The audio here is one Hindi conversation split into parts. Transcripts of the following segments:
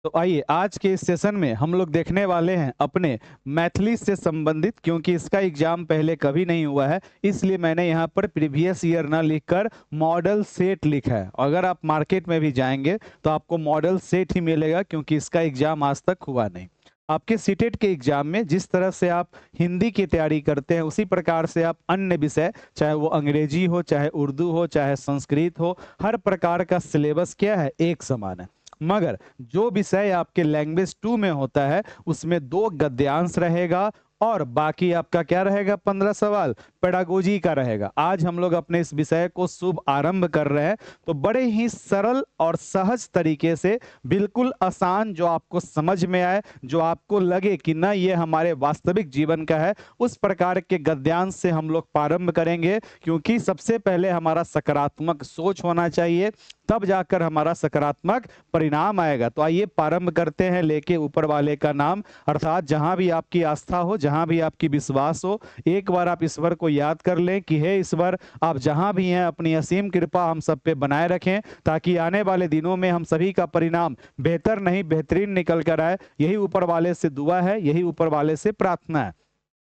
तो आइए आज के इस सेशन में हम लोग देखने वाले हैं अपने मैथिली से संबंधित, क्योंकि इसका एग्जाम पहले कभी नहीं हुआ है, इसलिए मैंने यहाँ पर प्रीवियस ईयर ना लिखकर मॉडल सेट लिखा है। अगर आप मार्केट में भी जाएंगे तो आपको मॉडल सेट ही मिलेगा, क्योंकि इसका एग्जाम आज तक हुआ नहीं। आपके सीटेट के एग्जाम में जिस तरह से आप हिंदी की तैयारी करते हैं, उसी प्रकार से आप अन्य विषय, चाहे वो अंग्रेजी हो, चाहे उर्दू हो, चाहे संस्कृत हो, हर प्रकार का सिलेबस क्या है, एक समान है। मगर जो विषय आपके लैंग्वेज 2 में होता है उसमें 2 गद्यांश रहेगा और बाकी आपका क्या रहेगा, 15 सवाल पेडागोजी का रहेगा। आज हम लोग अपने इस विषय को शुभ आरंभ कर रहे हैं, तो बड़े ही सरल और सहज तरीके से, बिल्कुल आसान, जो आपको समझ में आए, जो आपको लगे कि ना ये हमारे वास्तविक जीवन का है, उस प्रकार के गद्यांश से हम लोग प्रारंभ करेंगे। क्योंकि सबसे पहले हमारा सकारात्मक सोच होना चाहिए, तब जाकर हमारा सकारात्मक परिणाम आएगा। तो आइए प्रारंभ करते हैं लेके ऊपर वाले का नाम, अर्थात जहां भी आपकी आस्था हो, जहां भी आपकी विश्वास हो, एक बार आप ईश्वर को याद कर लें कि हे ईश्वर, आप जहां भी हैं अपनी असीम कृपा हम सब पे बनाए रखें, ताकि आने वाले दिनों में हम सभी का परिणाम बेहतर नहीं बेहतरीन निकल कर आए। यही ऊपर वाले से दुआ है, यही ऊपर वाले से प्रार्थना है।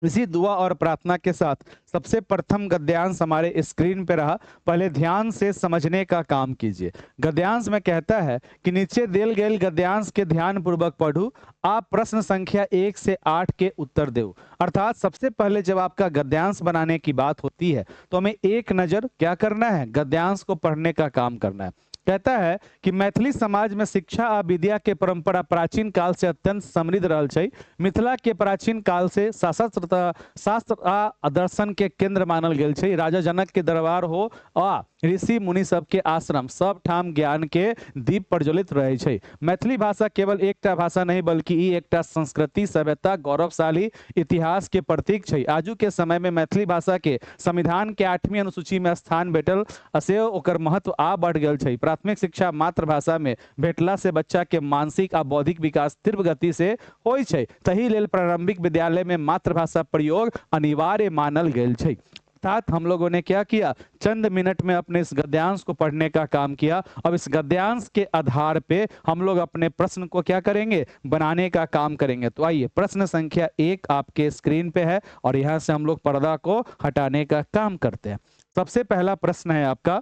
इसी दुआ और प्रार्थना के साथ सबसे प्रथम गद्यांश हमारे स्क्रीन पे रहा, पहले ध्यान से समझने का काम कीजिए। गद्यांश में कहता है कि नीचे दिल गए गद्यांश के ध्यान पूर्वक पढ़ू, आप प्रश्न संख्या 1 से 8 के उत्तर दो। अर्थात सबसे पहले जब आपका गद्यांश बनाने की बात होती है तो हमें एक नजर क्या करना है, गद्यांश को पढ़ने का काम करना है। कहता है कि मैथिली समाज में शिक्षा आ विद्या के परंपरा प्राचीन काल से अत्यंत समृद्ध रहल छै। मिथिला के प्राचीन काल से शास्त्र आ दर्शन के केंद्र मानल गेल छै। राजा जनक के दरबार हो आ ऋषि मुनि सबके आश्रम, सब ठाम ज्ञान के दीप प्रज्वलित रहे छै। मैथिली भाषा केवल एकटा भाषा नहीं बल्कि ई एकटा संस्कृति, सभ्यता, गौरवशाली इतिहास के प्रतीक छै। आजू के समय में मैथिली भाषा के संविधान के 8वीं अनुसूची में स्थान भेटल असे ओकर महत्व आ बढ़ गेल छै। प्राथमिक शिक्षा मातृभाषा में भेटला से बच्चा के मानसिक आ बौद्धिक विकास तीव्र गति से होय छै। तही लेल प्रारंभिक विद्यालय में मातृभाषा प्रयोग अनिवार्य मानल गेल छै। अर्थात हम लोगों ने क्या किया, चंद मिनट में अपने इस गद्यांश को पढ़ने का काम किया। अब इस गद्यांश के आधार पे हम लोग अपने प्रश्न को क्या करेंगे, बनाने का काम करेंगे। तो आइए प्रश्न संख्या 1 आपके स्क्रीन पे है और यहां से हम लोग पर्दा को हटाने का काम करते हैं। सबसे पहला प्रश्न है आपका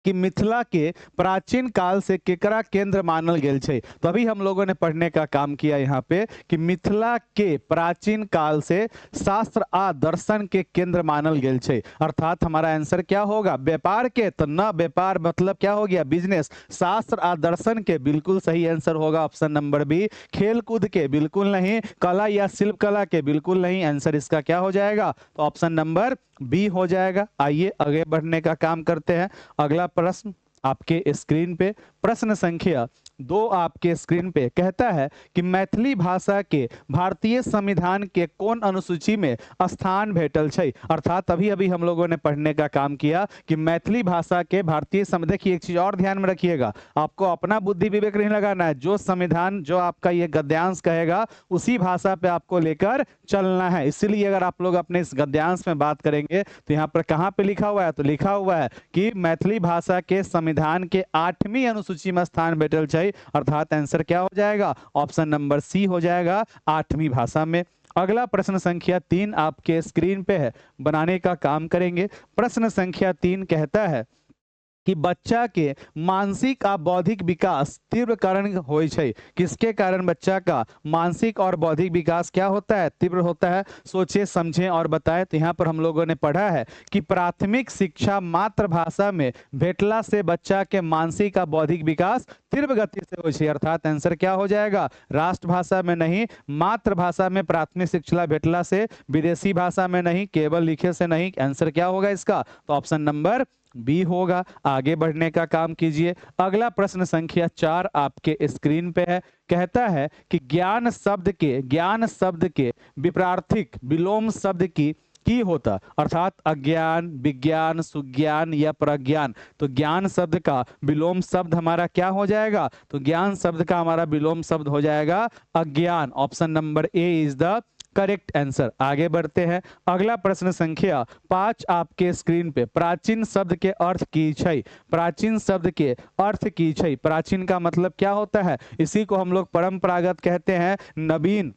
कि मिथिला के प्राचीन काल से केकरा केंद्र मानल गेल छै। तो अभी हम लोगों ने पढ़ने का काम किया यहाँ पे कि मिथिला के प्राचीन काल से शास्त्र आ दर्शन के केंद्र मानल गेल छै। अर्थात हमारा आंसर क्या होगा, व्यापार के, तो न व्यापार मतलब क्या हो गया, बिजनेस। शास्त्र आ दर्शन के बिल्कुल सही आंसर होगा ऑप्शन नंबर बी। खेल कूद के बिल्कुल नहीं, कला या शिल्प कला के बिल्कुल नहीं, आंसर इसका क्या हो जाएगा, तो ऑप्शन नंबर बी हो जाएगा। आइए आगे बढ़ने का काम करते हैं। अगला प्रश्न आपके स्क्रीन पे, प्रश्न संख्या 2 आपके स्क्रीन पे कहता है कि मैथिली भाषा के भारतीय संविधान के कौन अनुसूची में स्थान भेटल छै। अर्थात अभी अभी हम लोगों ने पढ़ने का काम किया कि मैथिली भाषा के भारतीय संविधान, देखिए एक चीज और ध्यान में रखिएगा, आपको अपना बुद्धि विवेक नहीं लगाना है, जो संविधान, जो आपका ये गद्यांश कहेगा उसी भाषा पे आपको लेकर चलना है। इसीलिए अगर आप लोग अपने इस गद्यांश में बात करेंगे तो यहाँ पर कहाँ पे लिखा हुआ है, तो लिखा हुआ है कि मैथिली भाषा के संविधान के 8वीं अनुसूची में स्थान भेटल छै। अर्थात आंसर क्या हो जाएगा, ऑप्शन नंबर सी हो जाएगा, 8वीं भाषा में। अगला प्रश्न संख्या 3 आपके स्क्रीन पे है, बनाने का काम करेंगे। प्रश्न संख्या 3 कहता है कि बच्चा के मानसिक आ बौद्धिक विकास तीव्र कारण होय छै। किसके कारण बच्चा का मानसिक और बौद्धिक विकास क्या होता है, तीव्र होता है, सोचे समझें और बताएं। तो यहाँ पर हम लोगों ने पढ़ा है कि प्राथमिक शिक्षा मातृभाषा में भेटला से बच्चा के मानसिक और बौद्धिक विकास तीव्र गति से हो छै। अर्थात आंसर क्या हो जाएगा, राष्ट्रभाषा में नहीं, मातृभाषा में प्राथमिक शिक्षा भेटला से, विदेशी भाषा में नहीं, केवल लिखे से नहीं। आंसर क्या होगा इसका, तो ऑप्शन नंबर बी होगा। आगे बढ़ने का काम कीजिए। अगला प्रश्न संख्या 4 आपके स्क्रीन पे है, कहता है कि ज्ञान शब्द के विपरार्थिक विलोम शब्द की होता। अर्थात अज्ञान, विज्ञान, सुज्ञान या प्रज्ञान। तो ज्ञान शब्द का विलोम शब्द हमारा क्या हो जाएगा, तो ज्ञान शब्द का हमारा विलोम शब्द हो जाएगा अज्ञान। Option number A is the correct answer. आगे बढ़ते हैं, अगला प्रश्न संख्या 5 आपके स्क्रीन पे। प्राचीन शब्द के अर्थ की छै। प्राचीन शब्द के अर्थ की छै। प्राचीन का मतलब क्या होता है? इसी को हम लोग परंपरागत कहते हैं। नवीन,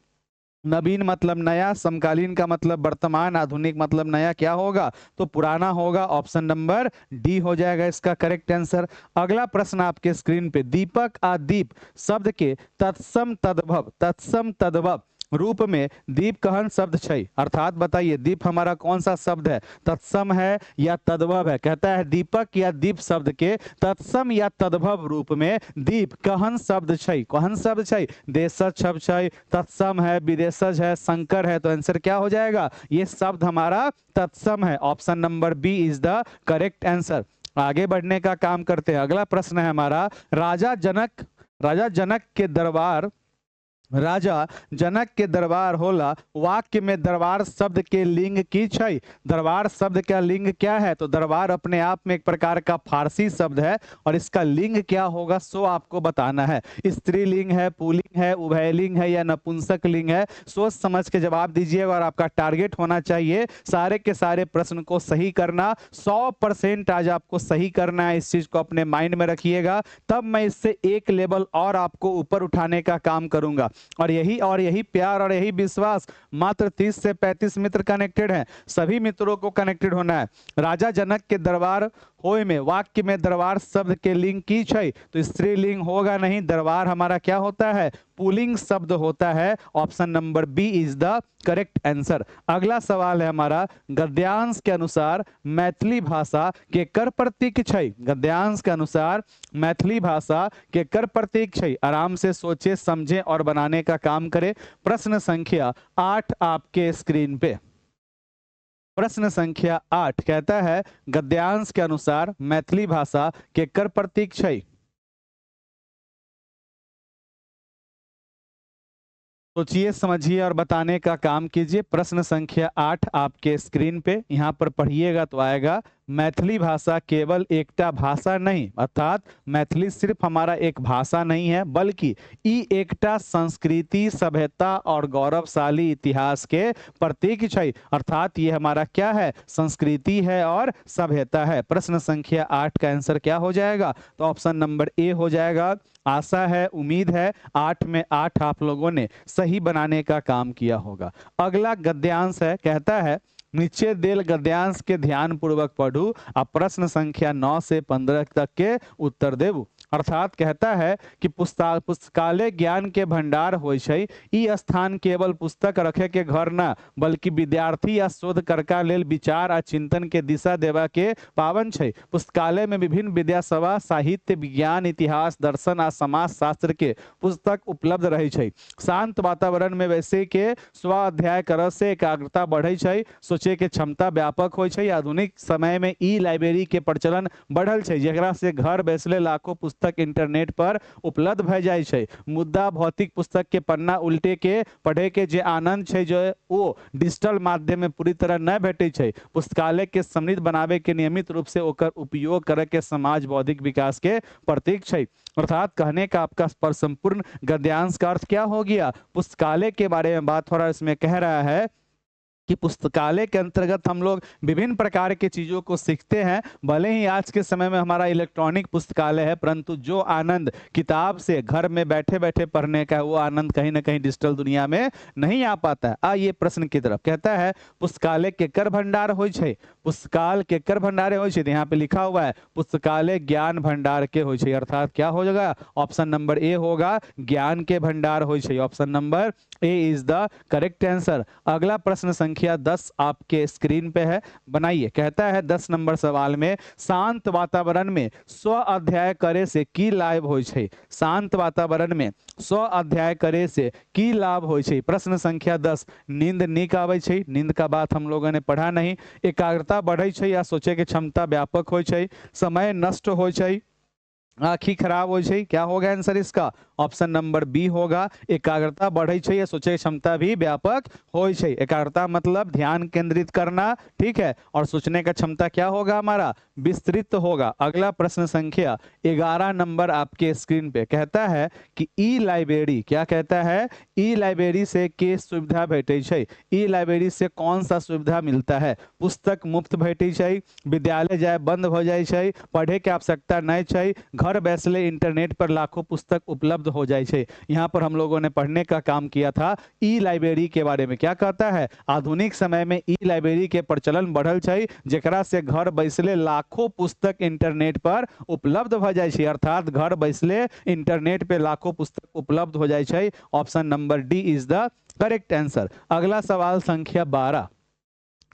नवीन मतलब नया, समकालीन का मतलब वर्तमान, आधुनिक मतलब नया, क्या होगा? तो पुराना होगा। ऑप्शन नंबर डी हो जाएगा इसका करेक्ट आंसर। अगला प्रश्न आपके स्क्रीन पे, दीपक आ दीप शब्द के तत्सम तद्भव, तत्सम तद्भव रूप में दीप कहन शब्द छै। अर्थात बताइए दीप हमारा कौन सा शब्द है? तत्सम है या तद्भव है? कहता है दीपक या दीप शब्द के तत्सम या तद्भव रूप में दीप कहन शब्द छै। कहन शब्द छै, देशज शब्द छै, तत्सम है, विदेशज है, संकर है। तो आंसर क्या हो जाएगा? ये शब्द हमारा तत्सम है। Option number B is the correct answer. आगे बढ़ने का काम करते हैं। अगला प्रश्न है हमारा, राजा जनक के दरबार, राजा जनक के दरबार होला, वाक्य में दरबार शब्द के लिंग की छै। दरबार शब्द का लिंग क्या है? तो दरबार अपने आप में एक प्रकार का फारसी शब्द है और इसका लिंग क्या होगा सो आपको बताना है। स्त्रीलिंग है, पुल्लिंग है, उभयलिंग है या नपुंसक लिंग है? सोच समझ के जवाब दीजिएगा और आपका टारगेट होना चाहिए सारे के सारे प्रश्न को सही करना। 100% आज आपको सही करना है। इस चीज को अपने माइंड में रखिएगा, तब मैं इससे एक लेवल और आपको ऊपर उठाने का काम करूंगा। और यही प्यार और यही विश्वास मात्र 30 से 35 मित्र कनेक्टेड हैं। सभी मित्रों को कनेक्टेड होना है। राजा जनक के दरबार होय में वाक्य में दरबार शब्द के लिंग की छै। तो स्त्रीलिंग होगा नहीं, दरबार हमारा क्या होता है? पुल्लिंग शब्द होता है। Option number B is the correct answer. अगला सवाल है हमारा, गद्यांश के अनुसार मैथिली भाषा के कर प्रतीक छै। गद्यांश के अनुसार मैथिली भाषा के कर प्रतीक छै। आराम से सोचे समझे और बनाने का काम करें। प्रश्न संख्या 8 आपके स्क्रीन पे। प्रश्न संख्या 8 कहता है गद्यांश के अनुसार मैथिली भाषा के कर प्रतीक छै। सोचिए समझिए और बताने का काम कीजिए। प्रश्न संख्या 8 आपके स्क्रीन पे, यहाँ पर पढ़िएगा तो आएगा, मैथिली भाषा केवल एकटा भाषा नहीं, अर्थात मैथिली सिर्फ हमारा एक भाषा नहीं है, बल्कि ई एकटा संस्कृति, सभ्यता और गौरवशाली इतिहास के प्रतीक छै। अर्थात ये हमारा क्या है? संस्कृति है और सभ्यता है। प्रश्न संख्या 8 का आंसर क्या हो जाएगा? तो ऑप्शन नंबर ए हो जाएगा। आशा है, उम्मीद है 8 में 8 आप लोगों ने सही बनाने का काम किया होगा। अगला गद्यांश है, कहता है नीचे देल गद्यांश के ध्यान पूर्वक पढ़ू आ प्रश्न संख्या 9 से 15 तक के उत्तर देबू। अर्थात कहता है कि पुस्तकालय ज्ञान के भंडार होय छै। ई स्थान केवल पुस्तक रखे के घर न, बल्कि विद्यार्थी या शोधकर्ता लेल विचार आ चिंतन के दिशा देवा के पावन छै। पुस्तकालय में विभिन्न विद्या सभा, साहित्य, विज्ञान, इतिहास, दर्शन आ समाज शास्त्र के पुस्तक उपलब्ध रहे छै। शांत वातावरण में वैसे के स्व अध्याय करय से एकाग्रता बढ़े छै, सोचे के क्षमता व्यापक हो छै। आधुनिक समय में ई लाइब्रेरी के प्रचलन बढ़ल छै, जेकरा से घर बैसले लाखों पुस्तक इंटरनेट पर उपलब्ध भए जाय छै। मुद्दा भौतिक पुस्तक के पन्ना उल्टे के पढ़े के जे आनंद छै, जो वो डिजिटल माध्यम में पूरी तरह न भेटे छै। पुस्तकालय के समृद्ध बनावे के नियमित रूप से ओकर उपयोग करे के समाज बौद्धिक विकास के प्रतीक छै। अर्थात कहने का आपका पर संपूर्ण गद्यांश का अर्थ क्या हो गया? पुस्तकालय के बारे में बात हो रहा है। इसमें कह रहा है कि पुस्तकालय के अंतर्गत हम लोग विभिन्न प्रकार के चीज़ों को सीखते हैं। भले ही आज के समय में हमारा इलेक्ट्रॉनिक पुस्तकालय है, परंतु जो आनंद किताब से घर में बैठे बैठे पढ़ने का है, वो आनंद कहीं ना कहीं डिजिटल दुनिया में नहीं आ पाता है। आइए प्रश्न की तरफ। कहता है पुस्तकालय के कर भंडार हो छै। पुस्तकाल के कर भंडारे हो छै, यहाँ पे लिखा हुआ है पुस्तकालय ज्ञान भंडार के हो छै। अर्थात क्या हो जाएगा? ऑप्शन नंबर ए होगा, ज्ञान के भंडार हो छै। Option number A is the correct answer. अगला प्रश्न संख्या 10 आपके स्क्रीन पे है, बनाइए। कहता है 10 नंबर सवाल में शांत वातावरण में स्व अध्ययन करे से की लाभ हो छै। शांत वातावरण में स्व अध्ययन करे से की लाभ हो छै। प्रश्न संख्या 10, नींद नीक आवे छै। नींद का बात हम लोगों ने पढ़ा नहीं। एकाग्रता बढ़े छै या सोचे के क्षमता व्यापक हो छै। समय नष्ट हो छै। आँखी खराब हो छै, क्या होगा आंसर इसका? ऑप्शन नंबर बी होगा। एकाग्रता बढ़े छै या सोचे क्षमता भी व्यापक हो छै। एकाग्रता मतलब ध्यान केंद्रित करना, ठीक है, और सोचने का क्षमता क्या होगा हमारा? विस्तृत होगा। अगला प्रश्न संख्या 11 नंबर आपके स्क्रीन पे कहता है कि ई लाइब्रेरी, क्या कहता है? ई लाइब्रेरी से के सुविधा भेटे छै। ई लाइब्रेरी से कौन सा सुविधा मिलता है? पुस्तक मुफ्त भेटे छै, विद्यालय जाए बंद हो जाए छै, पढ़े के आवश्यकता नहीं छै, घर बैसले इंटरनेट पर लाखों पुस्तक उपलब्ध हो जाए छै। यहाँ पर हम लोगों ने पढ़ने का काम किया था ई लाइब्रेरी के बारे में। क्या कहता है? आधुनिक समय में ई लाइब्रेरी के प्रचलन बढ़ल छै, जेकरा से घर बैसले लाखों पुस्तक इंटरनेट पर उपलब्ध हो जाए छै। अर्थात घर बैसले इंटरनेट पे लाखों पुस्तक उपलब्ध हो जाए छै। Option number D is the correct answer. अगला सवाल संख्या 12,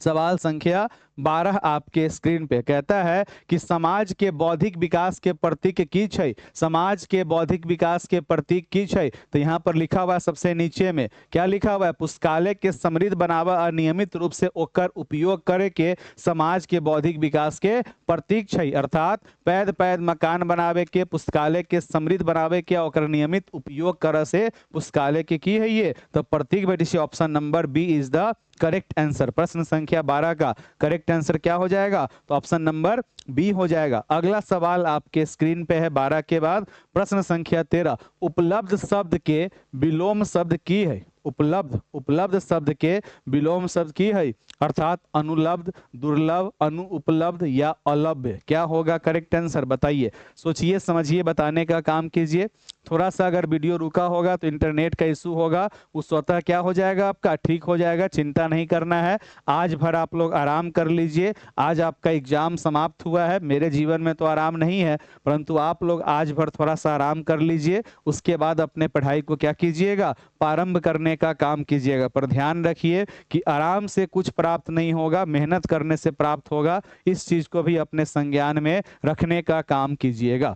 सवाल संख्या 12 आपके स्क्रीन पे कहता है कि समाज के बौद्धिक विकास के प्रतीक की छै। समाज के बौद्धिक विकास के प्रतीक की छै? तो यहाँ पर लिखा हुआ है सबसे नीचे में, क्या लिखा हुआ है? पुस्तकालय के समृद्ध बनावा और नियमित रूप से ओकर उपयोग करे के समाज के बौद्धिक विकास के प्रतीक छै। अर्थात पैद पैद मकान बनावे के, पुस्तकालय के समृद्ध बनावे के, ओकर नियमित उपयोग करे से पुस्तकालय के की है ये? तो प्रतीक बेटी से option number B is the correct answer. प्रश्न संख्या 12 का करेक्ट आंसर क्या हो जाएगा? तो ऑप्शन नंबर बी हो जाएगा। अगला सवाल आपके स्क्रीन पे है 12 के बाद प्रश्न संख्या 13, उपलब्ध शब्द के विलोम शब्द की है? उपलब्ध, उपलब्ध शब्द के विलोम शब्द की है? अर्थात अनुलब्ध, दुर्लभ, अनुपलब्ध या अलभ्य, क्या होगा करेक्ट आंसर? बताइए, सोचिए समझिए, बताने का काम कीजिए। थोड़ा सा अगर वीडियो रुका होगा तो इंटरनेट का इशू होगा, वो स्वतः क्या हो जाएगा आपका? ठीक हो जाएगा, चिंता नहीं करना है। आज भर आप लोग आराम कर लीजिए। आज आपका एग्जाम समाप्त हुआ है, मेरे जीवन में तो आराम नहीं है, परंतु आप लोग आज भर थोड़ा सा आराम कर लीजिए। उसके बाद अपने पढ़ाई को क्या कीजिएगा? प्रारंभ करने का काम कीजिएगा। पर ध्यान रखिए कि आराम से कुछ प्राप्त नहीं होगा, मेहनत करने से प्राप्त होगा। इस चीज को भी अपने संज्ञान में रखने का काम कीजिएगा।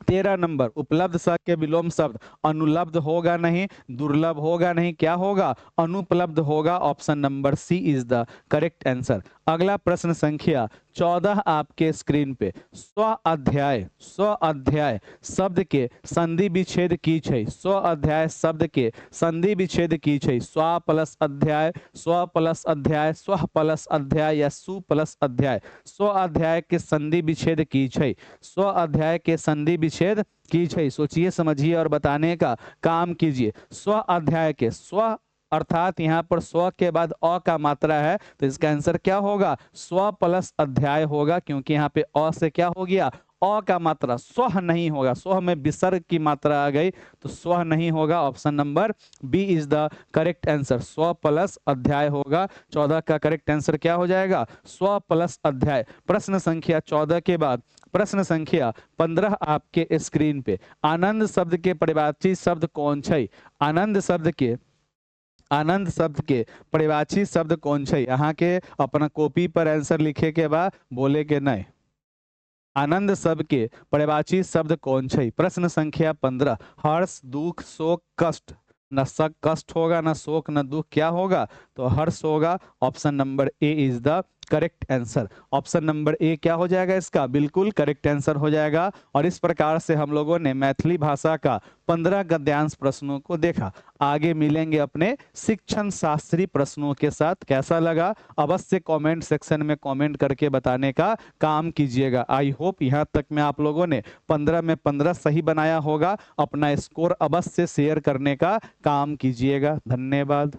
13 नंबर, उपलब्ध शब्द के विलोम शब्द अनुलब्ध होगा नहीं, दुर्लभ होगा नहीं, क्या होगा? अनुपलब्ध होगा। Option number C is the correct answer. अगला प्रश्न संख्या 14 आपके स्क्रीन पे, स्व अध्याय, स्व अध्याय शब्द के संधि विच्छेद की छै? स्व अध्याय शब्द के संधि विच्छेद की छै? स्व प्लस अध्याय, स्व प्लस अध्याय, स्व प्लस अध्याय या सु प्लस अध्याय? स्व अध्याय के संधि विच्छेद की छै? स्व अध्याय के संधि विच्छेद की छै? सोचिए समझिए और बताने का काम कीजिए। स्व अध्याय के, स्व अर्थात यहाँ पर स्व के बाद अ का मात्रा है, तो इसका आंसर क्या होगा? स्व प्लस अध्याय होगा, क्योंकि यहाँ पे अ से क्या हो गया? अ का मात्रा, स्व नहीं होगा। स्व में विसर्ग की मात्रा आ गई तो स्व नहीं होगा। Option number B is the correct answer, स्व प्लस अध्याय होगा। 14 का करेक्ट आंसर क्या हो जाएगा? स्व प्लस अध्याय। प्रश्न संख्या 14 के बाद प्रश्न संख्या 15 आपके स्क्रीन पे, आनंद शब्द के परिवाची शब्द कौन छै? आनंद शब्द के, आनंद शब्द के परिवाची शब्द कौन छै? यहाँ के अपना कॉपी पर आंसर लिखे के बाद बोले के नहीं। आनंद शब्द के परिवाची शब्द कौन छै? प्रश्न संख्या 15, हर्ष, दुख, शोक, कष्ट। न शक कष्ट होगा, न शोक, न दुख, क्या होगा? तो हर्ष होगा। Option number A is the correct answer. Option number A क्या हो जाएगा इसका? बिल्कुल करेक्ट आंसर हो जाएगा। और इस प्रकार से हम लोगों ने मैथिली भाषा का 15 गद्यांश प्रश्नों को देखा। आगे मिलेंगे अपने शिक्षण शास्त्री प्रश्नों के साथ। कैसा लगा अवश्य कमेंट सेक्शन में कमेंट करके बताने का काम कीजिएगा। आई होप यहाँ तक में आप लोगों ने 15 में 15 सही बनाया होगा। अपना स्कोर अवश्य शेयर करने का काम कीजिएगा। धन्यवाद।